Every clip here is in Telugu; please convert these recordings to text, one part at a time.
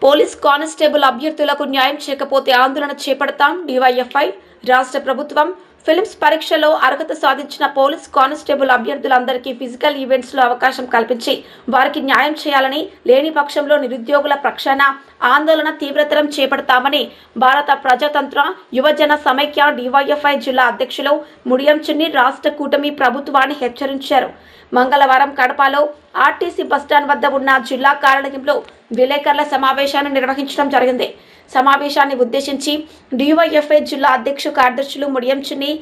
పోలీస్ కానిస్టేబుల్ అభ్యర్థులకు న్యాయం చేయకపోతే ఆందోళన చేపడతాం. డివైఎఫ్ఐ రాష్ట్ర ప్రభుత్వం ఫిలిమ్స్ పరీక్షలో అర్హత సాధించిన పోలీస్ కానిస్టేబుల్ అభ్యర్థులందరికీ ఫిజికల్ ఈవెంట్స్ లో అవకాశం కల్పించి వారికి న్యాయం చేయాలని, లేని పక్షంలో నిరుద్యోగుల పక్షాన ఆందోళన తీవ్రతరం చేపడతామని భారత ప్రజాతంత్ర యువజన సమైక్య డివైఎఫ్ఐ జిల్లా అధ్యక్షులు ముడియం చిన్ని రాష్ట్ర కూటమి ప్రభుత్వాన్ని హెచ్చరించారు. మంగళవారం కడపలో ఆర్టీసీ బస్టాండ్ వద్ద ఉన్న జిల్లా కార్యాలయంలో విలేకరుల సమావేశాన్ని నిర్వహించడం జరిగింది. సమావేశాన్ని ఉద్దేశించి డివైఎఫ్ఐ జిల్లా అధ్యక్ష కార్యదర్శులు ముడియం చిన్ని,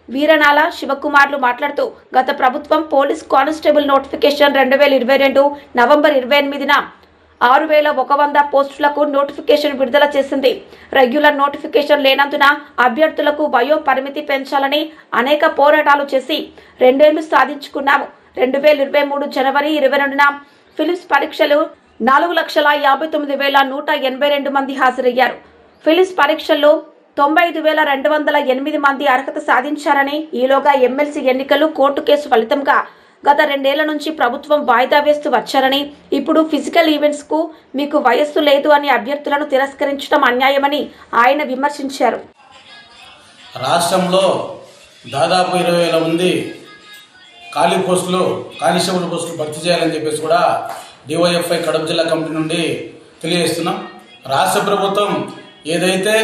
వీరనాల శివకుమార్లు మాట్లాడుతూ గత ప్రభుత్వం పోలీస్ కానిస్టేబుల్ నోటిఫికేషన్ 2022 నవంబర్ 28న 6100 పోస్టులకు నోటిఫికేషన్ విడుదల చేసింది. రెగ్యులర్ నోటిఫికేషన్ లేనందున అభ్యర్థులకు వయో పరిమితి పెంచాలని అనేక పోరాటాలు చేసి 2 ఏళ్లు సాధించుకున్నాము. 2023 జనవరి 22న ఫిలిమ్స్ పరీక్షలు 4,59,182 మంది హాజరయ్యారు. ఫిలిమ్స్ పరీక్షల్లో 95,208 మంది అర్హత సాధించారని, ఈలోగా ఎమ్మెల్సీ ఎన్నికలు, కోర్టు కేసు ఫలితంగా గత 2 ఏళ్ల నుంచి ప్రభుత్వం వాయిదా వేస్తూ వచ్చారని, ఇప్పుడు ఫిజికల్ ఈవెంట్స్ కు మీకు వయస్సు లేదు అని అభ్యర్థులను తిరస్కరించడం అన్యాయమని ఆయన విమర్శించారు. రాష్ట్రంలో దాదాపు 20,000 మంది ఖాళీ పోస్టులు, కానిస్టేబుల్ పోస్టులు భర్తీ చేయాలని చెప్పేసి కూడా డివైఎఫ్ఐ కడప జిల్లా కమిటీ నుండి తెలియజేస్తున్నాం. రాష్ట్ర ప్రభుత్వం ఏదైతే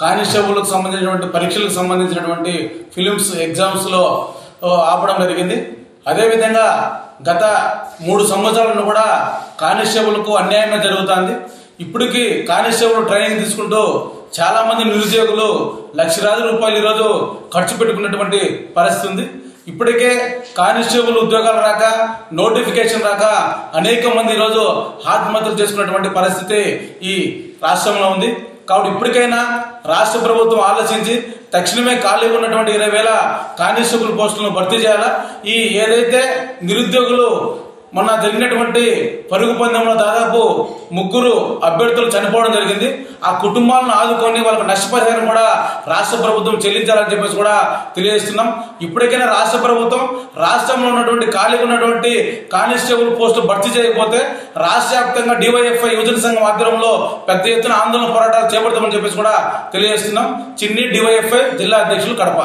కానిస్టేబుల్కి సంబంధించినటువంటి పరీక్షలకు సంబంధించినటువంటి ఫిలిమ్స్ ఎగ్జామ్స్లో ఆపడం జరిగింది. అదేవిధంగా గత 3 సంవత్సరాలను కూడా కానిస్టేబుల్కు అన్యాయంగా జరుగుతుంది. ఇప్పటికీ కానిస్టేబుల్ ట్రైనింగ్ తీసుకుంటూ చాలా మంది నిరుద్యోగులు లక్షలాది రూపాయలు ఈరోజు ఖర్చు పెట్టుకున్నటువంటి పరిస్థితి ఉంది. ఇప్పటికే కానిస్టేబుల్ ఉద్యోగాలు రాక, నోటిఫికేషన్ రాక అనేక మంది ఈరోజు ఆత్మహత్యలు చేసుకున్నటువంటి పరిస్థితి ఈ రాష్ట్రంలో ఉంది. కాబట్టి ఇప్పటికైనా రాష్ట్ర ప్రభుత్వం ఆలోచించి తక్షణమే ఖాళీగా ఉన్నటువంటి 20,000 కానిస్టేబుల్ పోస్టులను భర్తీ చేయాలా. ఈ ఏదైతే నిరుద్యోగులు మొన్న జరిగినటువంటి పరుగు పందెంలో దాదాపు 3 అభ్యర్థులు చనిపోవడం జరిగింది. ఆ కుటుంబాలను ఆదుకొని వాళ్ళకి నష్టపరిహారం కూడా రాష్ట్ర ప్రభుత్వం చెల్లించాలని చెప్పేసి కూడా తెలియజేస్తున్నాం. ఇప్పటికైనా రాష్ట్ర ప్రభుత్వం రాష్ట్రంలో ఉన్నటువంటి ఖాళీగా ఉన్నటువంటి కానిస్టేబుల్ పోస్టులు భర్తీ చేయకపోతే రాష్ట్ర వ్యాప్తంగా డివైఎఫ్ఐ యువజన సంఘం ఆధ్వర్యంలో పెద్ద ఎత్తున ఆందోళన పోరాటాలు చేపడతామని చెప్పేసి కూడా తెలియజేస్తున్నాం. చిన్ని, డివైఎఫ్ఐ జిల్లా అధ్యక్షులు, కడప.